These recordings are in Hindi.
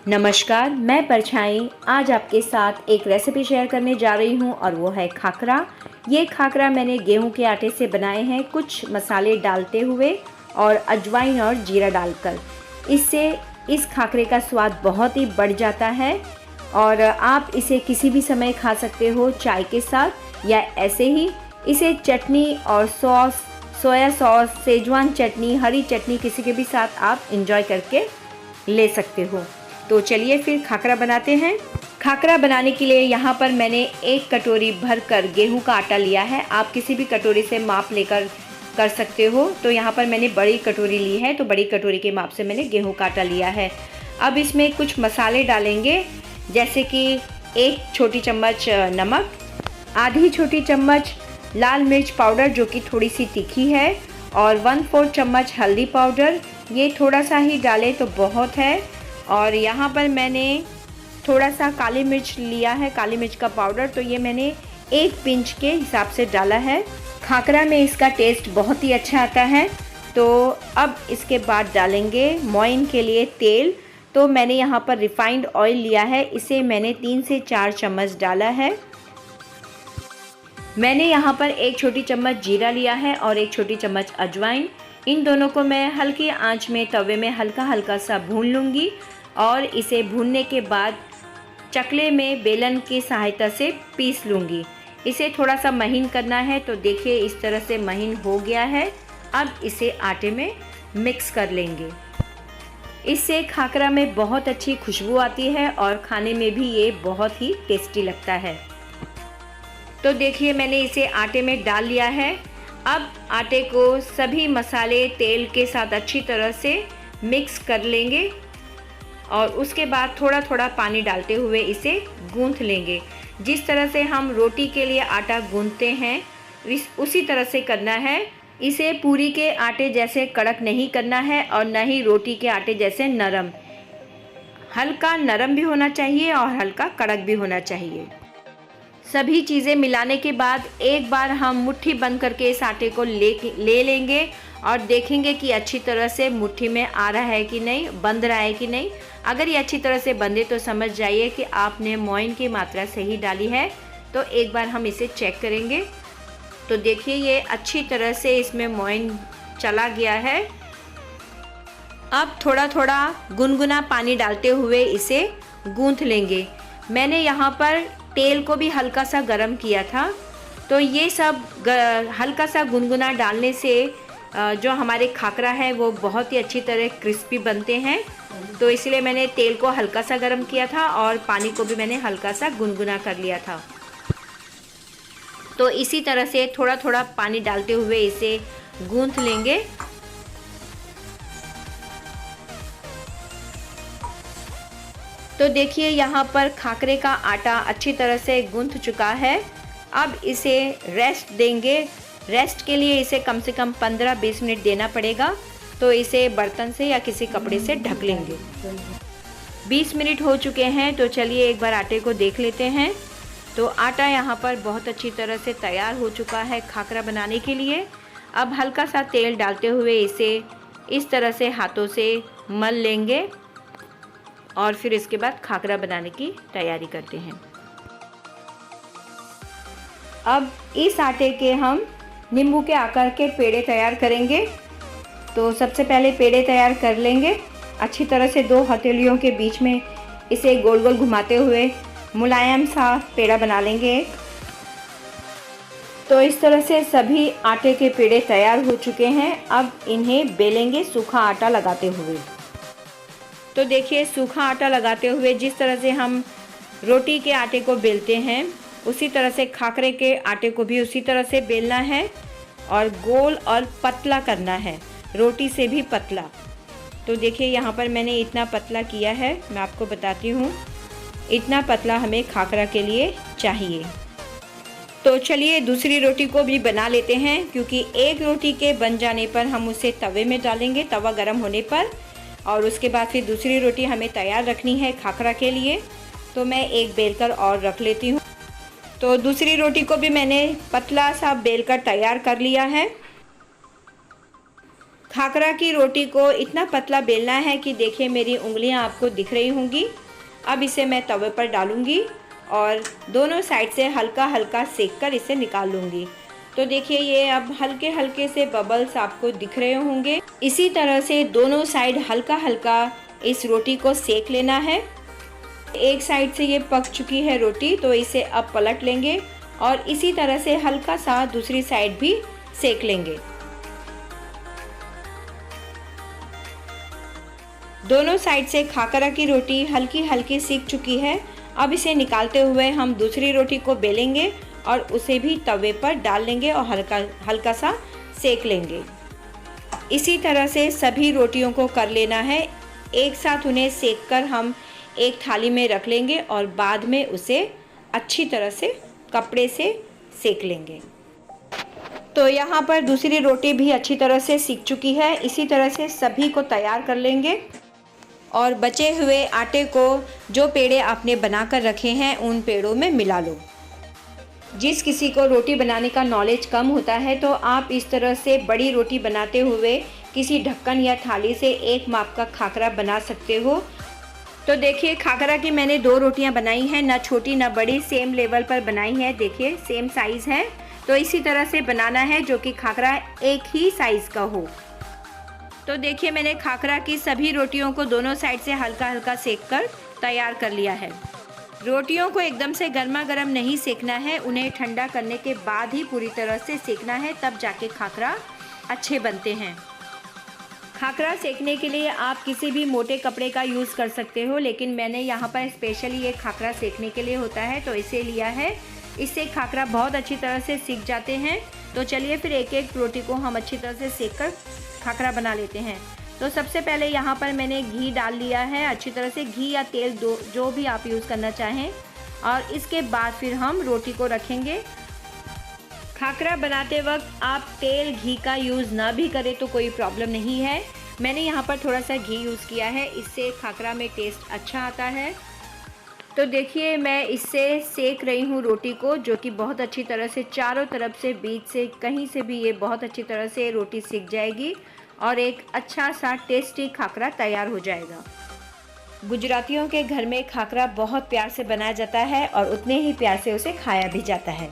नमस्कार, मैं परछाई आज आपके साथ एक रेसिपी शेयर करने जा रही हूँ और वो है खाकरा। ये खाकरा मैंने गेहूं के आटे से बनाए हैं, कुछ मसाले डालते हुए और अजवाइन और जीरा डालकर। इससे इस खाकरे का स्वाद बहुत ही बढ़ जाता है और आप इसे किसी भी समय खा सकते हो, चाय के साथ या ऐसे ही। इसे चटनी और सॉस, सोया सॉस, सेजवान चटनी, हरी चटनी किसी के भी साथ आप इंजॉय करके ले सकते हो। तो चलिए फिर खाकरा बनाते हैं। खाकरा बनाने के लिए यहाँ पर मैंने 1 कटोरी भर कर गेहूँ का आटा लिया है। आप किसी भी कटोरी से माप लेकर कर सकते हो। तो यहाँ पर मैंने बड़ी कटोरी ली है, तो बड़ी कटोरी के माप से मैंने गेहूँ का आटा लिया है। अब इसमें कुछ मसाले डालेंगे, जैसे कि 1 छोटी चम्मच नमक, आधी छोटी चम्मच लाल मिर्च पाउडर जो कि थोड़ी सी तीखी है, और 1/4 चम्मच हल्दी पाउडर। ये थोड़ा सा ही डालें तो बहुत है। और यहाँ पर मैंने थोड़ा सा काली मिर्च लिया है, काली मिर्च का पाउडर, तो ये मैंने 1 पिंच के हिसाब से डाला है। खाकरा में इसका टेस्ट बहुत ही अच्छा आता है। तो अब इसके बाद डालेंगे मोइन के लिए तेल। तो मैंने यहाँ पर रिफाइंड ऑयल लिया है, इसे मैंने 3 से 4 चम्मच डाला है। मैंने यहाँ पर 1 छोटी चम्मच जीरा लिया है और 1 छोटी चम्मच अजवाइन। इन दोनों को मैं हल्की आंच में तवे में हल्का हल्का सा भून लूँगी और इसे भूनने के बाद चकले में बेलन की सहायता से पीस लूँगी। इसे थोड़ा सा महीन करना है, तो देखिए इस तरह से महीन हो गया है। अब इसे आटे में मिक्स कर लेंगे। इससे खाकरा में बहुत अच्छी खुशबू आती है और खाने में भी ये बहुत ही टेस्टी लगता है। तो देखिए मैंने इसे आटे में डाल लिया है। अब आटे को सभी मसाले तेल के साथ अच्छी तरह से मिक्स कर लेंगे और उसके बाद थोड़ा थोड़ा पानी डालते हुए इसे गूंथ लेंगे। जिस तरह से हम रोटी के लिए आटा गूंथते हैं उसी तरह से करना है। इसे पूरी के आटे जैसे कड़क नहीं करना है और न ही रोटी के आटे जैसे नरम। हल्का नरम भी होना चाहिए और हल्का कड़क भी होना चाहिए। सभी चीज़ें मिलाने के बाद एक बार हम मुट्ठी बंद करके इस आटे को ले लेंगे और देखेंगे कि अच्छी तरह से मुट्ठी में आ रहा है कि नहीं, बंध रहा है कि नहीं। अगर ये अच्छी तरह से बंधे तो समझ जाइए कि आपने मोइन की मात्रा सही डाली है। तो एक बार हम इसे चेक करेंगे। तो देखिए ये अच्छी तरह से इसमें मोइन चला गया है। अब थोड़ा थोड़ा गुनगुना पानी डालते हुए इसे गूंथ लेंगे। मैंने यहाँ पर तेल को भी हल्का सा गरम किया था। तो ये सब हल्का सा गुनगुना डालने से जो हमारे खाकरा है वो बहुत ही अच्छी तरह क्रिस्पी बनते हैं। तो इसलिए मैंने तेल को हल्का सा गरम किया था और पानी को भी मैंने हल्का सा गुनगुना कर लिया था। तो इसी तरह से थोड़ा थोड़ा पानी डालते हुए इसे गूंथ लेंगे। तो देखिए यहाँ पर खाकरे का आटा अच्छी तरह से गूंथ चुका है। अब इसे रेस्ट देंगे। रेस्ट के लिए इसे कम से कम 15-20 मिनट देना पड़ेगा। तो इसे बर्तन से या किसी कपड़े से ढक लेंगे। 20 मिनट हो चुके हैं, तो चलिए एक बार आटे को देख लेते हैं। तो आटा यहाँ पर बहुत अच्छी तरह से तैयार हो चुका है खाकरा बनाने के लिए। अब हल्का सा तेल डालते हुए इसे इस तरह से हाथों से मल लेंगे और फिर इसके बाद खाकरा बनाने की तैयारी करते हैं। अब इस आटे के हम नींबू के आकार के पेड़े तैयार करेंगे। तो सबसे पहले पेड़े तैयार कर लेंगे। अच्छी तरह से 2 हथेलियों के बीच में इसे गोल गोल घुमाते हुए मुलायम सा पेड़ा बना लेंगे। तो इस तरह से सभी आटे के पेड़े तैयार हो चुके हैं। अब इन्हें बेलेंगे सूखा आटा लगाते हुए। तो देखिए सूखा आटा लगाते हुए जिस तरह से हम रोटी के आटे को बेलते हैं उसी तरह से खाकरे के आटे को भी उसी तरह से बेलना है और गोल और पतला करना है, रोटी से भी पतला। तो देखिए यहाँ पर मैंने इतना पतला किया है, मैं आपको बताती हूँ। इतना पतला हमें खाकरा के लिए चाहिए। तो चलिए दूसरी रोटी को भी बना लेते हैं, क्योंकि एक रोटी के बन जाने पर हम उसे तवे में डालेंगे, तवा गर्म होने पर। और उसके बाद फिर दूसरी रोटी हमें तैयार रखनी है खाकरा के लिए। तो मैं एक बेलकर और रख लेती हूँ। तो दूसरी रोटी को भी मैंने पतला सा बेलकर तैयार कर लिया है। खाकरा की रोटी को इतना पतला बेलना है कि देखिए मेरी उंगलियां आपको दिख रही होंगी। अब इसे मैं तवे पर डालूंगी और दोनों साइड से हल्का हल्का सेक कर इसे निकाल लूँगी। तो देखिए ये अब हल्के हल्के से बबल्स आपको दिख रहे होंगे। इसी तरह से दोनों साइड हल्का हल्का इस रोटी को सेक लेना है। एक साइड से ये पक चुकी है रोटी, तो इसे अब पलट लेंगे और इसी तरह से हल्का सा दूसरी साइड भी सेक लेंगे। दोनों साइड से खाकरा की रोटी हल्की हल्की सीख चुकी है। अब इसे निकालते हुए हम दूसरी रोटी को बेलेंगे और उसे भी तवे पर डाल लेंगे और हल्का हल्का सा सेक लेंगे। इसी तरह से सभी रोटियों को कर लेना है। एक साथ उन्हें सेक कर हम एक थाली में रख लेंगे और बाद में उसे अच्छी तरह से कपड़े से सेक लेंगे। तो यहाँ पर दूसरी रोटी भी अच्छी तरह से सीख चुकी है। इसी तरह से सभी को तैयार कर लेंगे और बचे हुए आटे को जो पेड़े आपने बनाकर रखे हैं उन पेड़ों में मिला लो। जिस किसी को रोटी बनाने का नॉलेज कम होता है तो आप इस तरह से बड़ी रोटी बनाते हुए किसी ढक्कन या थाली से एक माप का खाकरा बना सकते हो। तो देखिए खाकरा की मैंने 2 रोटियां बनाई हैं, ना छोटी ना बड़ी, सेम लेवल पर बनाई है। देखिए सेम साइज़ है। तो इसी तरह से बनाना है जो कि खाकरा एक ही साइज़ का हो। तो देखिए मैंने खाकरा की सभी रोटियों को दोनों साइड से हल्का हल्का सेक कर तैयार कर लिया है। रोटियों को एकदम से गर्मा गर्म नहीं सेकना है, उन्हें ठंडा करने के बाद ही पूरी तरह से सेकना है, तब जाके खाकरा अच्छे बनते हैं। खाकरा सेकने के लिए आप किसी भी मोटे कपड़े का यूज़ कर सकते हो, लेकिन मैंने यहाँ पर स्पेशली ये खाकरा सेकने के लिए होता है तो इसे लिया है। इससे खाकरा बहुत अच्छी तरह से सीख जाते हैं। तो चलिए फिर एक एक रोटी को हम अच्छी तरह से सेक कर खाकरा बना लेते हैं। तो सबसे पहले यहाँ पर मैंने घी डाल लिया है, अच्छी तरह से घी या तेल जो भी आप यूज़ करना चाहें। और इसके बाद फिर हम रोटी को रखेंगे। खाकरा बनाते वक्त आप तेल घी का यूज़ ना भी करें तो कोई प्रॉब्लम नहीं है। मैंने यहाँ पर थोड़ा सा घी यूज़ किया है, इससे खाकरा में टेस्ट अच्छा आता है। तो देखिए मैं इससे सेक रही हूँ रोटी को, जो कि बहुत अच्छी तरह से चारों तरफ से बीच से कहीं से भी ये बहुत अच्छी तरह से रोटी सिक जाएगी और एक अच्छा सा टेस्टी खाकरा तैयार हो जाएगा। गुजरातियों के घर में खाकरा बहुत प्यार से बनाया जाता है और उतने ही प्यार से उसे खाया भी जाता है।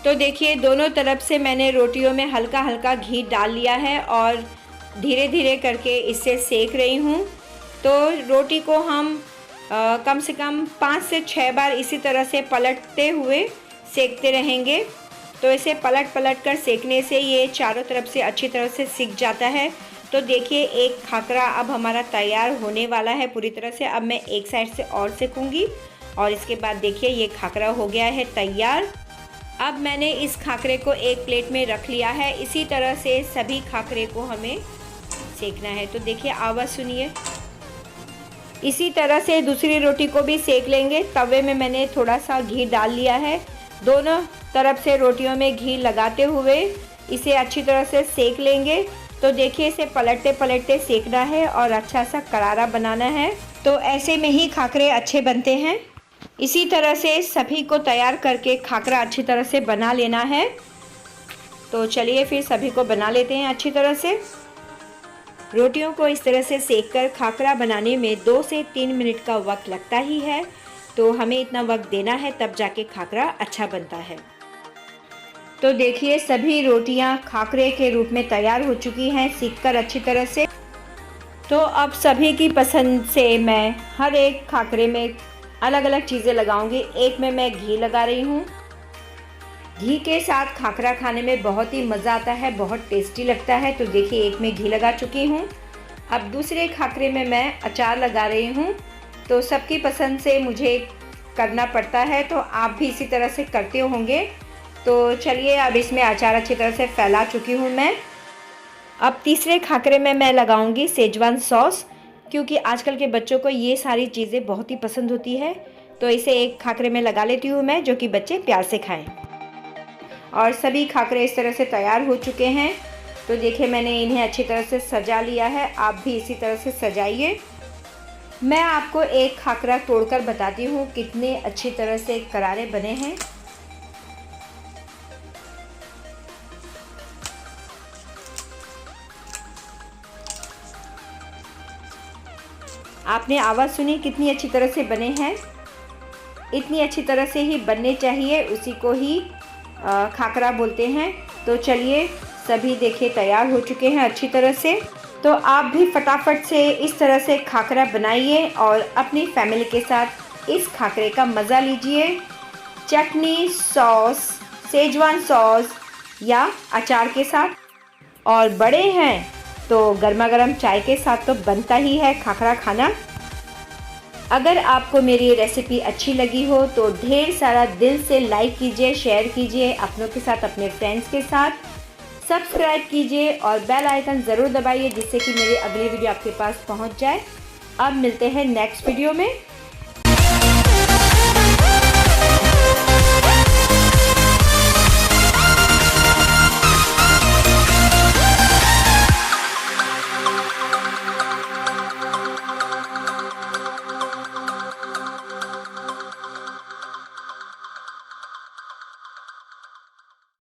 तो देखिए दोनों तरफ से मैंने रोटियों में हल्का हल्का घी डाल लिया है और धीरे धीरे करके इससे सेक रही हूँ। तो रोटी को हम कम से कम 5 से 6 बार इसी तरह से पलटते हुए सेकते रहेंगे। तो इसे पलट पलट कर सेकने से ये चारों तरफ से अच्छी तरह से सिक जाता है। तो देखिए एक खाकरा अब हमारा तैयार होने वाला है पूरी तरह से। अब मैं एक साइड से और सेकूँगी और इसके बाद देखिए ये खाकरा हो गया है तैयार। अब मैंने इस खाकरे को एक प्लेट में रख लिया है। इसी तरह से सभी खाकरे को हमें सेकना है। तो देखिए आवाज़ सुनिए। इसी तरह से दूसरी रोटी को भी सेक लेंगे। तवे में मैंने थोड़ा सा घी डाल लिया है। दोनों तरफ से रोटियों में घी लगाते हुए इसे अच्छी तरह से सेक लेंगे। तो देखिए इसे पलटते पलटते सेकना है और अच्छा सा करारा बनाना है। तो ऐसे में ही खाकरे अच्छे बनते हैं। इसी तरह से सभी को तैयार करके खाकरा अच्छी तरह से बना लेना है। तो चलिए फिर सभी को बना लेते हैं अच्छी तरह से। रोटियों को इस तरह से सेक कर खाकरा बनाने में 2 से 3 मिनट का वक्त लगता ही है। तो हमें इतना वक्त देना है, तब जाके खाकरा अच्छा बनता है। तो देखिए सभी रोटियां खाकरे के रूप में तैयार हो चुकी हैं सीख कर अच्छी तरह से। तो अब सभी की पसंद से मैं हर एक खाकरे में अलग अलग चीज़ें लगाऊंगी। एक में मैं घी लगा रही हूँ। घी के साथ खाकरा खाने में बहुत ही मज़ा आता है, बहुत टेस्टी लगता है। तो देखिए एक में घी लगा चुकी हूँ। अब दूसरे खाकरे में मैं अचार लगा रही हूँ। तो सबकी पसंद से मुझे करना पड़ता है, तो आप भी इसी तरह से करते होंगे। तो चलिए अब इसमें अचार अच्छी तरह से फैला चुकी हूँ मैं। अब तीसरे खाकरे में मैं लगाऊंगी सेजवान सॉस, क्योंकि आजकल के बच्चों को ये सारी चीज़ें बहुत ही पसंद होती है। तो इसे एक खाकरे में लगा लेती हूँ मैं, जो कि बच्चे प्यार से खाएं। और सभी खाकरे इस तरह से तैयार हो चुके हैं। तो देखिए मैंने इन्हें अच्छी तरह से सजा लिया है। आप भी इसी तरह से सजाइए। मैं आपको एक खाकरा तोड़कर बताती हूँ कितने अच्छी तरह से करारे बने हैं। आपने आवाज़ सुनी कितनी अच्छी तरह से बने हैं। इतनी अच्छी तरह से ही बनने चाहिए, उसी को ही खाकरा बोलते हैं। तो चलिए सभी देखिए तैयार हो चुके हैं अच्छी तरह से। तो आप भी फटाफट से इस तरह से खाकरा बनाइए और अपनी फैमिली के साथ इस खाकरे का मज़ा लीजिए। चटनी, सॉस, सेजवान सॉस या अचार के साथ, और बड़े हैं तो गर्मा गर्म चाय के साथ तो बनता ही है खाकरा खाना। अगर आपको मेरी रेसिपी अच्छी लगी हो तो ढेर सारा दिल से लाइक कीजिए, शेयर कीजिए अपनों के साथ, अपने फ्रेंड्स के साथ, सब्सक्राइब कीजिए और बेल आइकन ज़रूर दबाइए जिससे कि मेरी अगली वीडियो आपके पास पहुंच जाए। अब मिलते हैं नेक्स्ट वीडियो में।